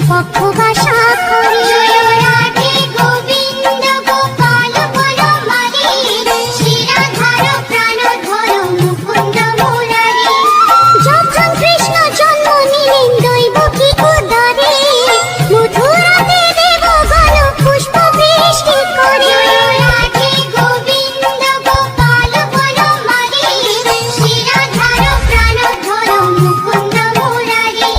পক্ষবাসা করে। রাধে গোবিন্দ গোপাল বলমারি, শ্রীরাধার প্রাণধর মুকুন্দ মুরারি। যখন কৃষ্ণ জন্ম নিলেন দৈবকী উদরে, মথুরাতে দেবগণ পুষ্প বৃষ্টি করে। রাধে গোবিন্দ গোপাল বলমারি, শ্রীরাধার প্রাণধর মুকুন্দ মুরারি।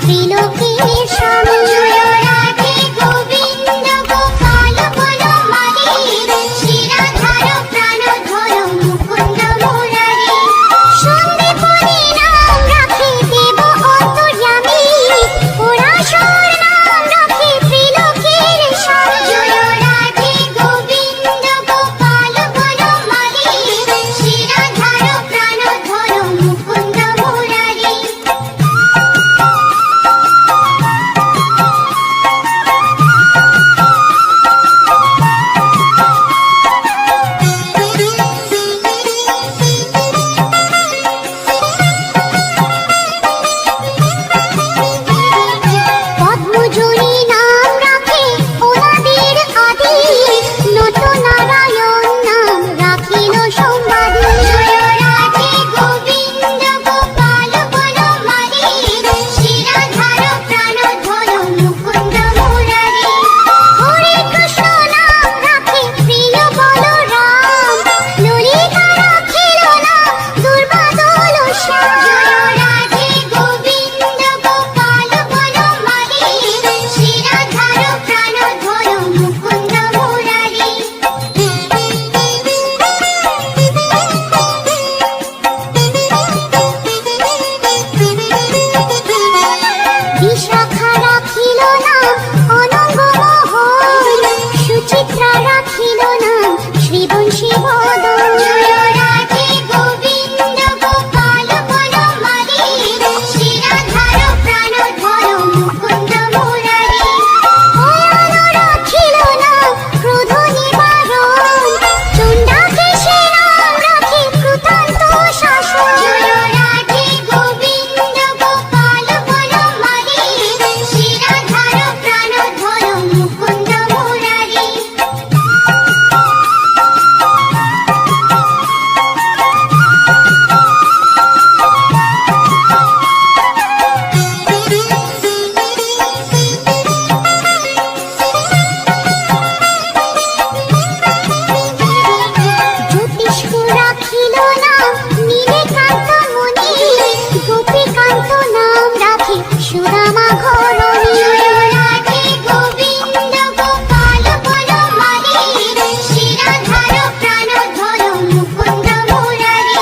ত্রিলোকের স্বামী। জয় রাধে গোবিন্দ গোপাল বনমালী, শিরাধার প্রাণধর মুকুন্দ মুরারি। সন্দীপনী নাম রাখে দেব অন্তর্যামী, পরাশর নাম রাখে ত্রিলোকের স্বামী। জয় রাধে গোবিন্দ গোপাল বনমালী, শিরাধার প্রাণধর মুকুন্দ মুরারি। পদ্মজনী নাম রাখে ওনাদের আদি, নত নারায়ণ নাম রাখিল সম্বাদী। জয় রাধে গোবিন্দ গোপাল বনমালী, শিরাধার প্রাণধর মুকুন্দ মুরারি। হরে কৃষ্ণ নাম রাখে প্রিয় বলরাম, ললিতা রাখিল নাম দুর্বাদল শ্যাম। জয় রাধে গোবিন্দ গোপাল বনমালী, শিরাধার প্রাণধর মুকুন্দ মুরারি। বিশাখা রাখিল নাম অনঙ্গ মোহন, সুচিত্রা রাখিল নাম শ্রীবংশী বদন। জয় রাধে গোবিন্দ গোপাল বনমালী, শিরাধার প্রাণধর মুকুন্দ মুরারি। অয়ন রাখিল নাম ক্রোধ নিবারণ, চণ্ডাকেশী নাম রাখে কৃতান্ত শাসন। জয় রাধে গোবিন্দ গোপাল বনমালী, শিরাধার প্রাণধর মুকুন্দ মুরারি। জ্যোতিষ্ক রাখিল নাম নীলকান্ত মুনি, গোপীকান্ত নাম রাখে সুদামা ঘরণী। জয় রাধে গোবিন্দ গোপাল বনমালী, শিরাধার প্রাণধর মুকুন্দ মুরারি।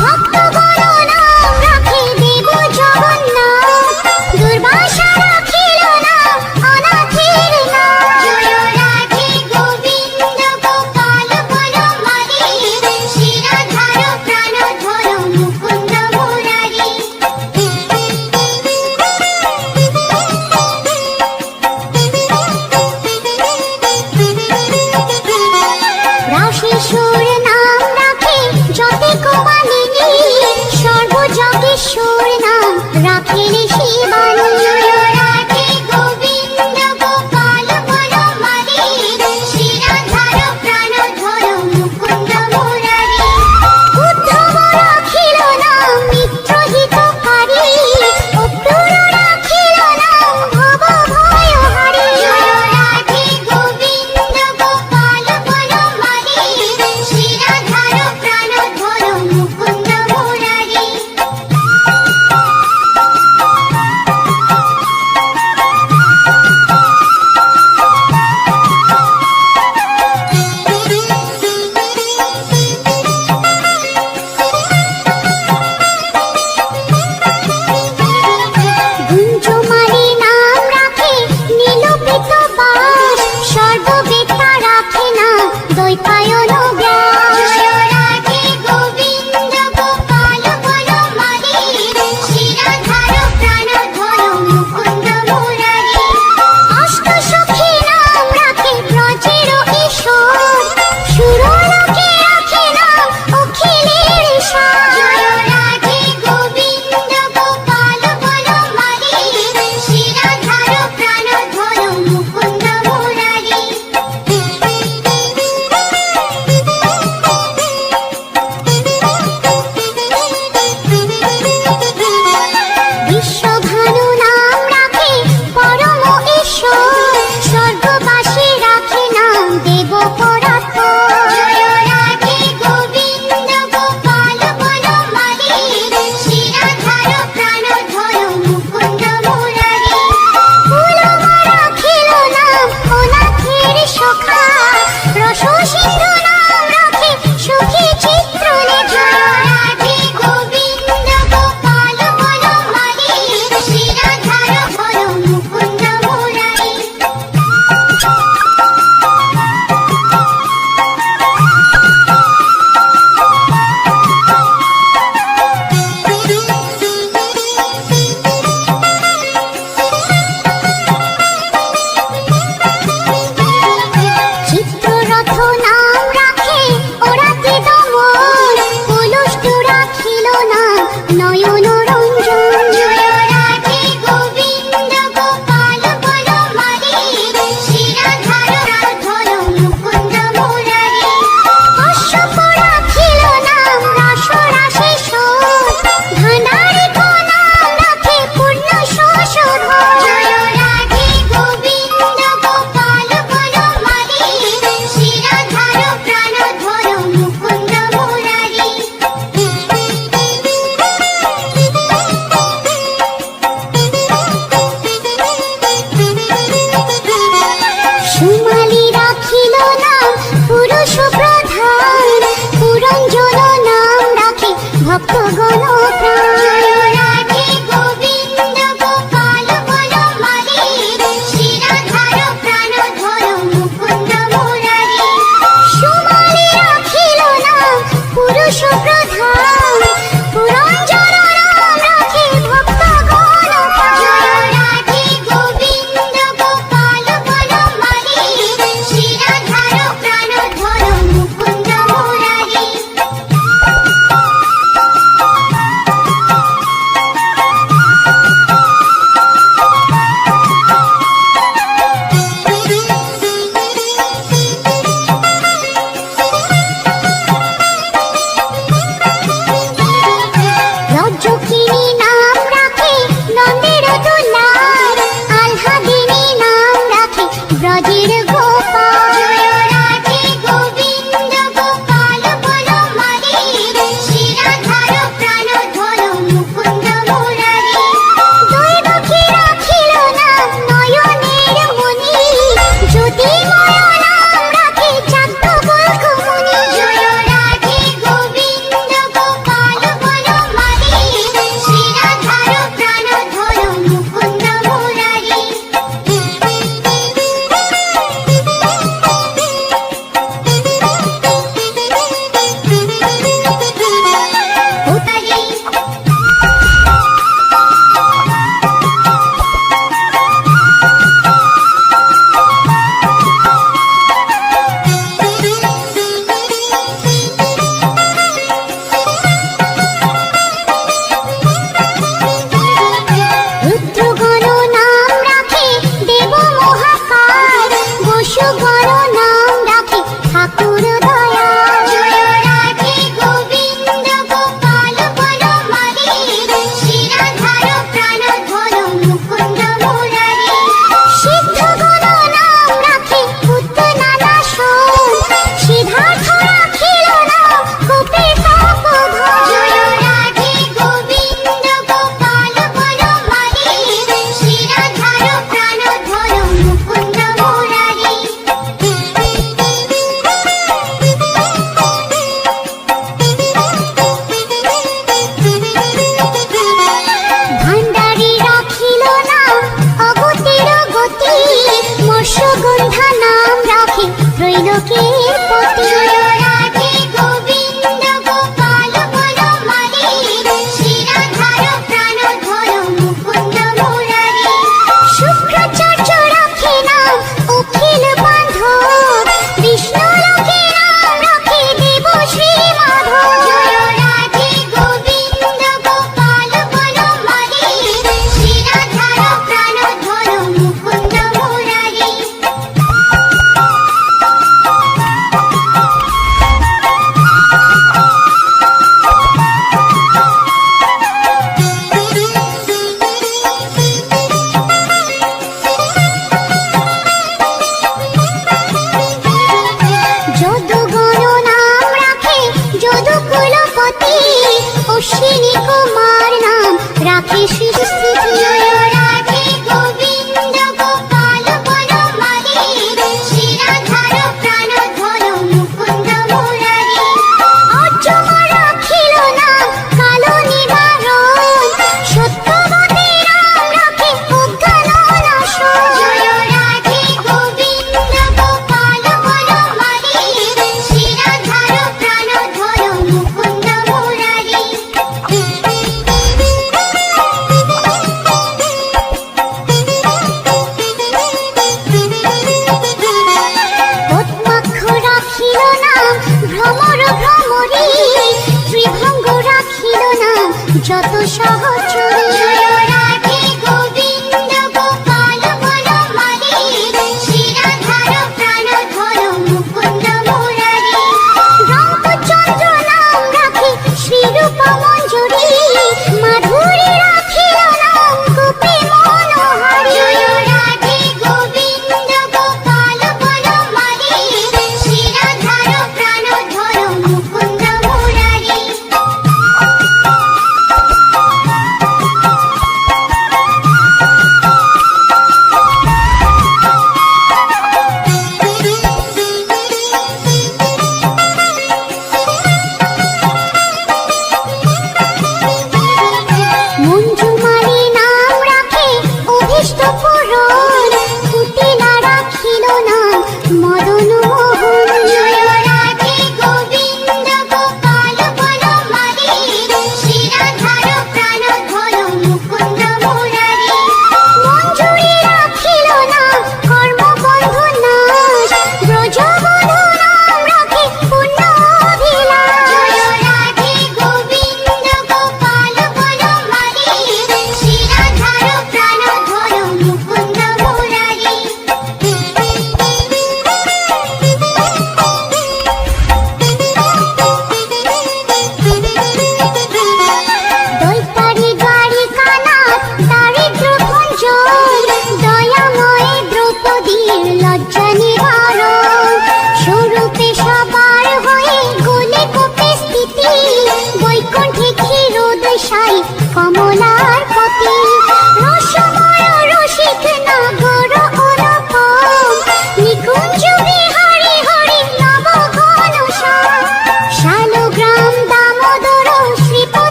ভক্তগণ নাম রাখে দেব জগন্নাথ, দুর্বাসা রাখিল নাম অনাথের নাথ। জয় রাধে গোবিন্দ গোপাল বনমালী, শিরাধার প্রাণধর মুকুন্দ মুরারি। রাশেশ্বর নাম রাখে যতিক মালিনী, সর্বযজ্ঞেশ্বর নাম রাখেন শিবানী। জয় রাধে গোবিন্দ গোপাল বনমালী, শিরাধার প্রাণধর মুকুন্দ মুরারি। উদ্ধব রাখিল নাম মিত্রহিতকারী, অক্রূর রাখিল নাম ভব ভয়হারী। জয় রাধে গোবিন্দ গোপাল বনমালী, শিরাধার প্রাণধর মুকুন্দ মুরারি। গুঞ্জমালী নাম রাখে নীলপিত বাস, সর্ববেত্তা রাখে নাম দ্বৈপায়ন ব্যাস। জয় রাধে গোবিন্দ গোপাল বনমালী, শিরাধার প্রাণধর মুকুন্দ মুরারি। অষ্টসখী নাম রাখে ব্রজের ঈশ্বর, সুরলোকে রাখে নাম অখিলের ঈশ্বর। জয় রাধে গোবিন্দ গোপাল বনমালী, শিরাধার প্রাণধর মুকুন্দ মুরারি। বিশ্বভানু নাম রাখে পরম ঈশ্বর, স্বর্গবাসী রাখে নাম দেব পরাৎপর। জয় রাধে গোবিন্দ গোপাল বনমালী, শিরাধার প্রাণধর মুকুন্দ মুরারি।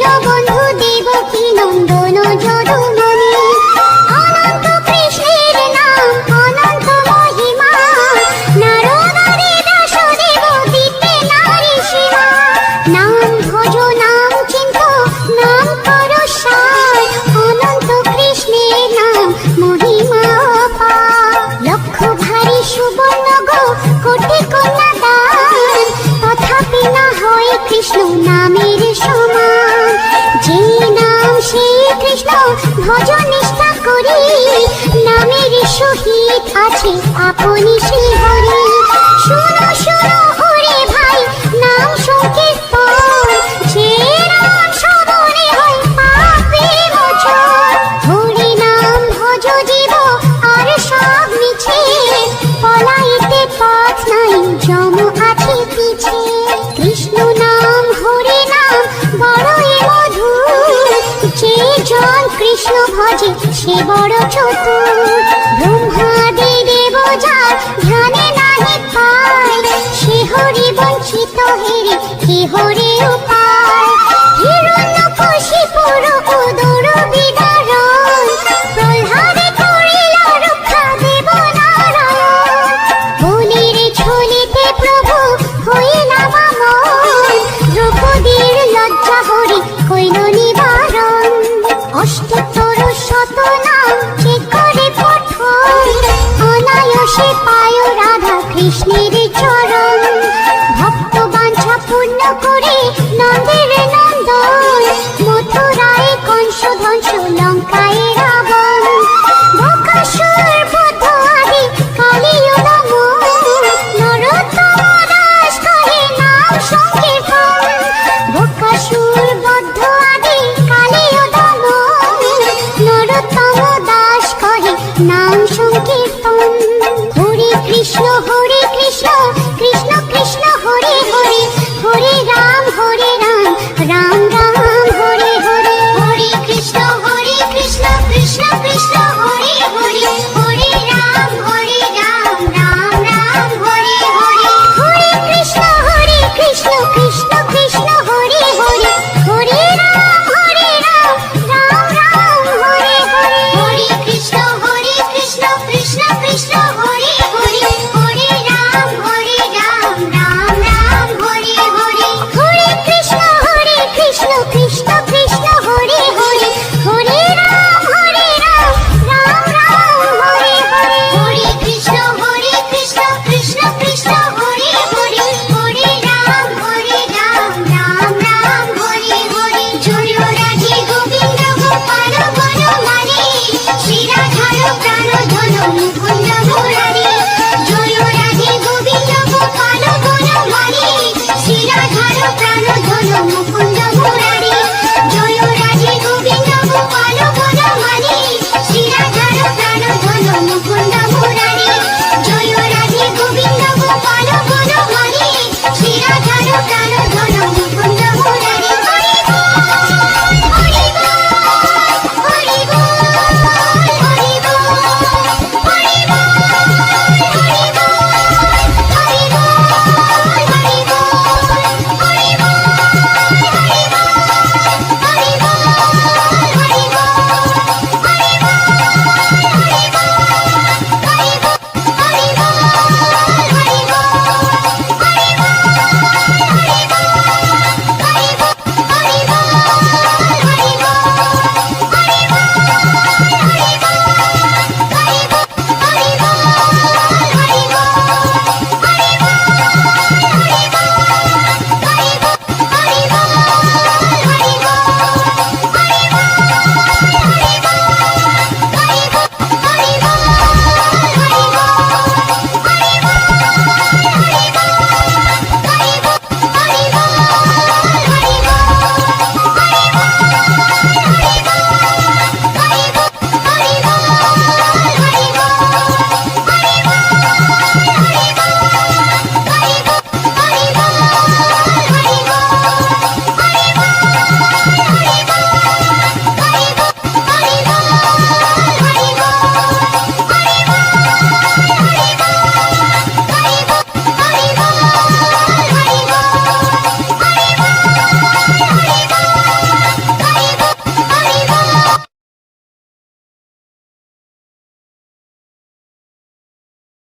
দীনবন্ধু দেবকী নন্দন যদুমণি। অনন্ত কৃষ্ণের নাম অনন্ত মহিমা, নারদাদি দাসদেব দিতে নারী সীমা। নাম ভজ নাম চিন্ত নাম কর সার, অনন্ত কৃষ্ণের নাম মহিমা অপার। লক্ষ ভারী সুবর্ণ গো কোটি কন্যা দান, তথাপি না হয় কৃষ্ণ নামের সমান। যে নাম সেই কৃষ্ণ ভজ নিষ্ঠা করি, নামের সহিত আছে আপনি শ্রী হরি। শুনো শুনো ওরে ভাই নাম সংকীর্তন, যে নাম শ্রবণে হয় পাপে মোচন। হরি নাম ভজ জীব আর সব মিছে, পলাইতে পথ নাই যম আছে পিছে। কৃষ্ণ নাম হরি নাম বড়ই মধুর, যে জন কৃষ্ণ ভজে সে বড় চতুর। ব্রহ্মাদি দেব যার ধ্যানে নাহি পায়, সে হরি বঞ্চিত হেরে হে হরি উপায়। হিরণ্যকশিপুর উদর বিদারণ, প্রহ্লাদে করিল রক্ষা দেব নারায়ণ। বলির ঝুলিতে প্রভু হইলা বামন, দ্রৌপদীর লজ্জা হরি কইল নিবারণ। অষ্টোত্তর শত নাম যে করে পঠন, অনায়াসে পায় রাধা কৃষ্ণের চরণ। ভক্ত বাঞ্ছা পূর্ণ করে নন্দের নন্দন, মথুরায় কংস ধ্বংস লঙ্কায় রাবণ। বকাসুর বধ আদি কালিয় দমন, নরোত্তম দাস কহে নাম সংকীর্তন। বকাসুর বধ আদি কালিয় দমন, নরোত্তম দাস কহে নাম সংকীর্তন। হরে কৃষ্ণ কৃষ্ণ কৃষ্ণ হরে হরে, হরে রাম রাম রাম হরে হরে। হরে কৃষ্ণ কৃষ্ণ কৃষ্ণ হরে হরে, হরে রাম রাম রাম হরে হরে। হরে কৃষ্ণ কৃষ্ণ কৃষ্ণ হরে হরে, হরে রাম রাম রাম হরে হরে। হরে কৃষ্ণ কৃষ্ণ কৃষ্ণ হরে হরে, হরে রাম রাম রাম হরে হরে। হরে কৃষ্ণ কৃষ্ণ কৃষ্ণ হরে হরে, হরে রাম রাম রাম হরে হরে। হরে কৃষ্ণ কৃষ্ণ কৃষ্ণ হরে হরে, হরে রাম রাম রাম হরে হরে। জয় রাধে গোবিন্দ গোপাল বনমালী, শ্রী রাধার প্রাণ ধন মুকুন্দ মুরারি। জয় রাধে গোবিন্দ গোপাল বনমালী, শ্রী রাধার প্রাণ ধন মুকুন্দ